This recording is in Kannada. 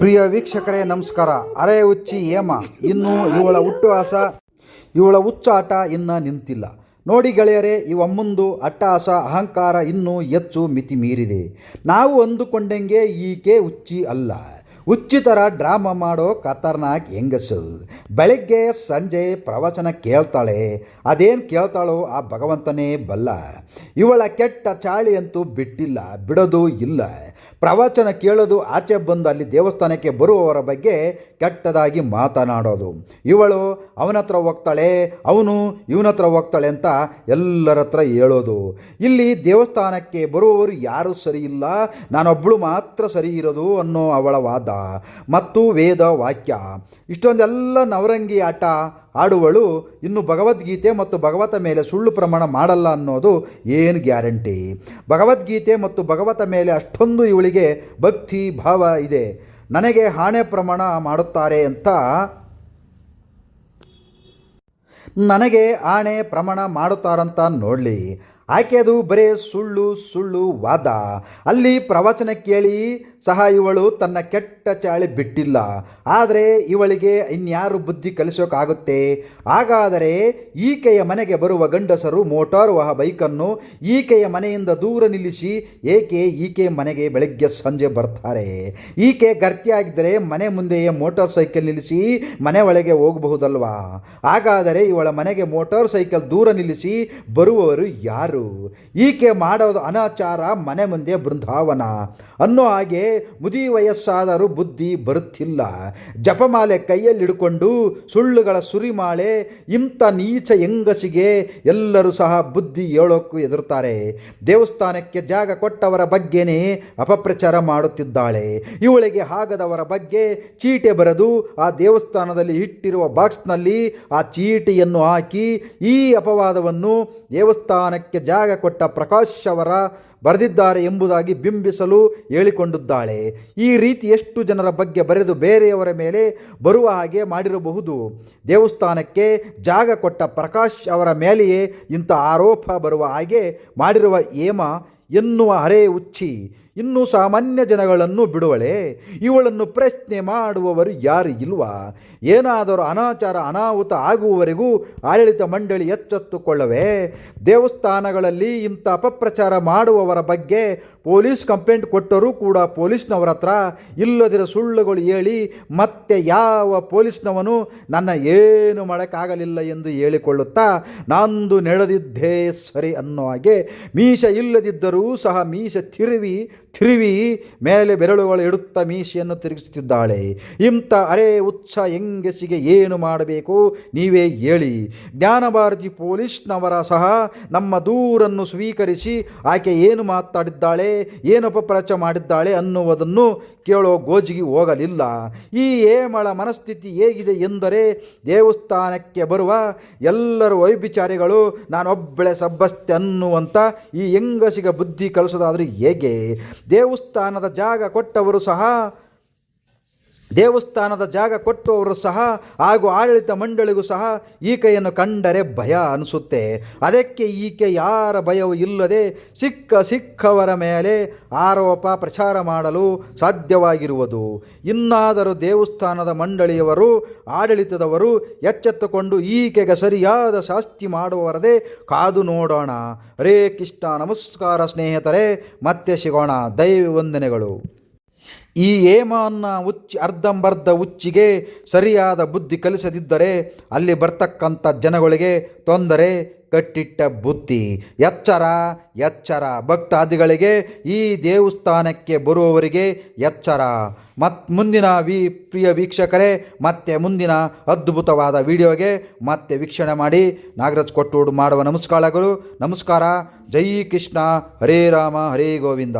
ಪ್ರಿಯ ವೀಕ್ಷಕರೇ ನಮಸ್ಕಾರ. ಅರೆ ಹುಚ್ಚಿ ಹೇಮ ಇನ್ನು ಇವಳ ಹುಚ್ಚಾಟ ಇನ್ನು ನಿಂತಿಲ್ಲ. ನೋಡಿ ಗೆಳೆಯರೇ, ಇವಮ್ಮಂದು ಅಟ್ಟಹಾಸ ಅಹಂಕಾರ ಇನ್ನೂ ಹೆಚ್ಚು ಮಿತಿ ಮೀರಿದೆ. ನಾವು ಅಂದುಕೊಂಡಂಗೆ ಈಕೆ ಹುಚ್ಚಿ ಅಲ್ಲ, ಹುಚ್ಚಿ ಥರ ಡ್ರಾಮಾ ಮಾಡೋ ಖತರ್ನಾಕ್ ಹೆಂಗಸು. ಬೆಳಗ್ಗೆ ಸಂಜೆ ಪ್ರವಚನ ಕೇಳ್ತಾಳೆ. ಅದೇನು ಕೇಳ್ತಾಳೋ ಆ ಭಗವಂತನೇ ಬಲ್ಲ. ಇವಳ ಕೆಟ್ಟ ಚಾಳಿಯಂತೂ ಬಿಟ್ಟಿಲ್ಲ, ಬಿಡೋದು ಇಲ್ಲ. ಪ್ರವಚನ ಕೇಳೋದು, ಆಚೆ ಬಂದು ಅಲ್ಲಿ ದೇವಸ್ಥಾನಕ್ಕೆ ಬರುವವರ ಬಗ್ಗೆ ಕೆಟ್ಟದಾಗಿ ಮಾತನಾಡೋದು. ಇವಳು ಅವನ ಹತ್ರ ಹೋಗ್ತಾಳೆ, ಅವನು ಇವನ ಹತ್ರ ಹೋಗ್ತಾಳೆ ಅಂತ ಎಲ್ಲರ ಹತ್ರ ಹೇಳೋದು. ಇಲ್ಲಿ ದೇವಸ್ಥಾನಕ್ಕೆ ಬರುವವರು ಯಾರೂ ಸರಿ ಇಲ್ಲ, ನಾನೊಬ್ಬಳು ಮಾತ್ರ ಸರಿ ಇರೋದು ಅನ್ನೋ ಅವಳ ವಾದ ಮತ್ತು ವೇದ ವಾಕ್ಯ. ಇಷ್ಟೊಂದೆಲ್ಲ ನವರಂಗಿ ಆಟ ಆಡುವಳು ಇನ್ನು ಭಗವದ್ಗೀತೆ ಮತ್ತು ಭಗವತ ಮೇಲೆ ಸುಳ್ಳು ಪ್ರಮಾಣ ಮಾಡಲ್ಲ ಅನ್ನೋದು ಏನು ಗ್ಯಾರಂಟಿ? ಭಗವದ್ಗೀತೆ ಮತ್ತು ಭಗವತ ಮೇಲೆ ಅಷ್ಟೊಂದು ಇವಳಿಗೆ ಭಕ್ತಿ ಭಾವ ಇದೆ. ನನಗೆ ಆಣೆ ಪ್ರಮಾಣ ಮಾಡುತ್ತಾರೆ ಅಂತ ನೋಡಲಿ. ಆಕೆದು ಬರೇ ಸುಳ್ಳು ವಾದ. ಅಲ್ಲಿ ಪ್ರವಚನ ಕೇಳಿ ಸಹ ಇವಳು ತನ್ನ ಕೆಟ್ಟ ಚಾಳಿ ಬಿಟ್ಟಿಲ್ಲ. ಆದರೆ ಇವಳಿಗೆ ಇನ್ಯಾರು ಬುದ್ಧಿ ಕಲಿಸೋಕ್ಕಾಗುತ್ತೆ? ಹಾಗಾದರೆ ಈಕೆಯ ಮನೆಗೆ ಬರುವ ಗಂಡಸರು ಮೋಟಾರ್ ಬೈಕನ್ನು ಈಕೆಯ ಮನೆಯಿಂದ ದೂರ ನಿಲ್ಲಿಸಿ ಏಕೆ ಈಕೆ ಮನೆಗೆ ಬೆಳಗ್ಗೆ ಸಂಜೆ ಬರ್ತಾರೆ? ಈಕೆ ಗರ್ತಿಯಾಗಿದ್ದರೆ ಮನೆ ಮುಂದೆಯೇ ಮೋಟಾರ್ ಸೈಕಲ್ ನಿಲ್ಲಿಸಿ ಮನೆ ಒಳಗೆ ಹೋಗಬಹುದಲ್ವಾ? ಹಾಗಾದರೆ ಇವಳ ಮನೆಗೆ ಮೋಟಾರ್ ಸೈಕಲ್ ದೂರ ನಿಲ್ಲಿಸಿ ಬರುವವರು ಯಾರು? ಈಕೆ ಮಾಡೋದು ಅನಾಚಾರ, ಮನೆ ಮುಂದೆ ಬೃಂದಾವನ ಅನ್ನೋ ಹಾಗೆ ಮುದಿ ವಯಸ್ಸಾದರೂ ಬುದ್ಧಿ ಬರುತ್ತಿಲ್ಲ. ಜಪಮಾಲೆ ಕೈಯಲ್ಲಿ ಹಿಡ್ಕೊಂಡು ಸುಳ್ಳುಗಳ ಸುರಿಮಾಳೆ ಇಂಥ ನೀಚ ಹೆಂಗಸಿಗೆ ಎಲ್ಲರೂ ಸಹ ಬುದ್ಧಿ ಹೇಳೋಕ್ಕೂ ಹೆದರುತ್ತಾರೆ. ದೇವಸ್ಥಾನಕ್ಕೆ ಜಾಗ ಕೊಟ್ಟವರ ಬಗ್ಗೆನೇ ಅಪಪ್ರಚಾರ ಮಾಡುತ್ತಿದ್ದಾಳೆ. ಇವಳಿಗೆ ಆಗದವರ ಬಗ್ಗೆ ಚೀಟೆ ಬರೆದು ಆ ದೇವಸ್ಥಾನದಲ್ಲಿ ಇಟ್ಟಿರುವ ಬಾಕ್ಸ್ನಲ್ಲಿ ಆ ಚೀಟಿಯನ್ನು ಹಾಕಿ ಈ ಅಪವಾದವನ್ನು ದೇವಸ್ಥಾನಕ್ಕೆ ಜಾಗ ಕೊಟ್ಟ ಪ್ರಕಾಶ್ ಅವರ ಬರೆದಿದ್ದಾರೆ ಎಂಬುದಾಗಿ ಬಿಂಬಿಸಲು ಹೇಳಿಕೊಂಡಿದ್ದಾಳೆ. ಈ ರೀತಿ ಎಷ್ಟು ಜನರ ಬಗ್ಗೆ ಬರೆದು ಬೇರೆಯವರ ಮೇಲೆ ಬರುವ ಹಾಗೆ ಮಾಡಿರಬಹುದು. ದೇವಸ್ಥಾನಕ್ಕೆ ಜಾಗ ಕೊಟ್ಟ ಪ್ರಕಾಶ್ ಅವರ ಮೇಲೆಯೇ ಇಂಥ ಆರೋಪ ಬರುವ ಹಾಗೆ ಮಾಡಿರುವ ಹೇಮ ಎನ್ನುವ ಹರೇ ಹುಚ್ಚಿ ಇನ್ನೂ ಸಾಮಾನ್ಯ ಜನಗಳನ್ನು ಬಿಡುವಳೆ? ಇವಳನ್ನು ಪ್ರಶ್ನೆ ಮಾಡುವವರು ಯಾರು ಇಲ್ವಾ? ಏನಾದರೂ ಅನಾಚಾರ ಅನಾಹುತ ಆಗುವವರೆಗೂ ಆಡಳಿತ ಮಂಡಳಿ ಎಚ್ಚೆತ್ತುಕೊಳ್ಳವೇ? ದೇವಸ್ಥಾನಗಳಲ್ಲಿ ಇಂಥ ಅಪಪ್ರಚಾರ ಮಾಡುವವರ ಬಗ್ಗೆ ಪೊಲೀಸ್ ಕಂಪ್ಲೇಂಟ್ ಕೊಟ್ಟರೂ ಕೂಡ ಪೊಲೀಸ್ನವರ ಹತ್ರ ಇಲ್ಲದಿರೋ ಸುಳ್ಳುಗಳು ಹೇಳಿ ಮತ್ತೆ ಯಾವ ಪೊಲೀಸ್ನವನು ನನ್ನ ಏನು ಮಾಡೋಕ್ಕಾಗಲಿಲ್ಲ ಎಂದು ಹೇಳಿಕೊಳ್ಳುತ್ತಾ ನಂದು ನಡೆದಿದ್ದೇ ಸರಿ ಅನ್ನೋ ಹಾಗೆ ಮೀಸ ಇಲ್ಲದಿದ್ದರೂ ಸಹ ಮೀಸ ತಿರುವಿ ಮೇಲೆ ಬೆರಳುಗಳು ಇಡುತ್ತಾ ಮೀಸೆಯನ್ನು ತಿರುಗಿಸುತ್ತಿದ್ದಾಳೆ. ಇಂಥ ಅರೆ ಹುಚ್ಚ ಹೆಂಗಸಿಗೆ ಏನು ಮಾಡಬೇಕು ನೀವೇ ಹೇಳಿ? ಜ್ಞಾನಭಾರತಿ ಪೊಲೀಸ್ನವರ ಸಹ ನಮ್ಮ ದೂರನ್ನು ಸ್ವೀಕರಿಸಿ ಆಕೆ ಏನು ಮಾತಾಡಿದ್ದಾಳೆ, ಏನು ಅಪಪ್ರಚಾರ ಮಾಡಿದ್ದಾಳೆ ಅನ್ನುವುದನ್ನು ಕೇಳೋ ಗೋಜಿಗೆ ಹೋಗಲಿಲ್ಲ. ಈ ಹೇಮಳ ಮನಸ್ಥಿತಿ ಹೇಗಿದೆ ಎಂದರೆ, ದೇವಸ್ಥಾನಕ್ಕೆ ಬರುವ ಎಲ್ಲರೂ ವೈಭಿಚಾರಿಗಳು, ನಾನೊಬ್ಬಳೆ ಸಬ್ಬಸ್ತೆ ಅನ್ನುವಂಥ ಈ ಹೆಂಗಸಿಗೆ ಬುದ್ಧಿ ಕಲಿಸೋದಾದರೂ ಹೇಗೆ? ದೇವಸ್ಥಾನದ ಜಾಗ ಕೊಟ್ಟವರು ಸಹ ಹಾಗೂ ಆಡಳಿತ ಮಂಡಳಿಗೂ ಸಹ ಈಕೆಯನ್ನು ಕಂಡರೆ ಭಯ ಅನಿಸುತ್ತೆ. ಅದಕ್ಕೆ ಈಕೆ ಯಾರ ಭಯವೂ ಇಲ್ಲದೆ ಸಿಕ್ಕವರ ಮೇಲೆ ಆರೋಪ ಪ್ರಚಾರ ಮಾಡಲು ಸಾಧ್ಯವಾಗಿರುವುದು. ಇನ್ನಾದರೂ ದೇವಸ್ಥಾನದ ಮಂಡಳಿಯವರು, ಆಡಳಿತದವರು ಎಚ್ಚೆತ್ತುಕೊಂಡು ಈಕೆಗೆ ಸರಿಯಾದ ಶಾಸ್ತಿ ಮಾಡುವವರದೇ ಕಾದು ನೋಡೋಣ. ಹರೇ ಕೃಷ್ಣ. ನಮಸ್ಕಾರ ಸ್ನೇಹಿತರೆ, ಮತ್ತೆ ಸಿಗೋಣ. ದೈವ ವಂದನೆಗಳು. ಈ ಹೇಮನ್ನ ಅರ್ಧಂಬರ್ಧ ಹುಚ್ಚಿಗೆ ಸರಿಯಾದ ಬುದ್ಧಿ ಕಲಿಸದಿದ್ದರೆ ಅಲ್ಲಿ ಬರ್ತಕ್ಕಂಥ ಜನಗಳಿಗೆ ತೊಂದರೆ. ಕಟ್ಟಿಟ್ಟ ಬುದ್ಧಿ. ಎಚ್ಚರ ಭಕ್ತಾದಿಗಳಿಗೆ, ಈ ದೇವಸ್ಥಾನಕ್ಕೆ ಬರುವವರಿಗೆ ಎಚ್ಚರ. ಮುಂದಿನ ಪ್ರಿಯ ವೀಕ್ಷಕರೇ, ಮತ್ತೆ ಮುಂದಿನ ಅದ್ಭುತವಾದ ವಿಡಿಯೋಗೆ ಮತ್ತೆ ವೀಕ್ಷಣೆ ಮಾಡಿ. ನಾಗರಾಜ್ ಕೊಟ್ಟೂರು ಮಾಡುವ ನಮಸ್ಕಾರ. ಜೈ ಕೃಷ್ಣ. ಹರೇ ರಾಮ, ಹರೇ ಗೋವಿಂದ.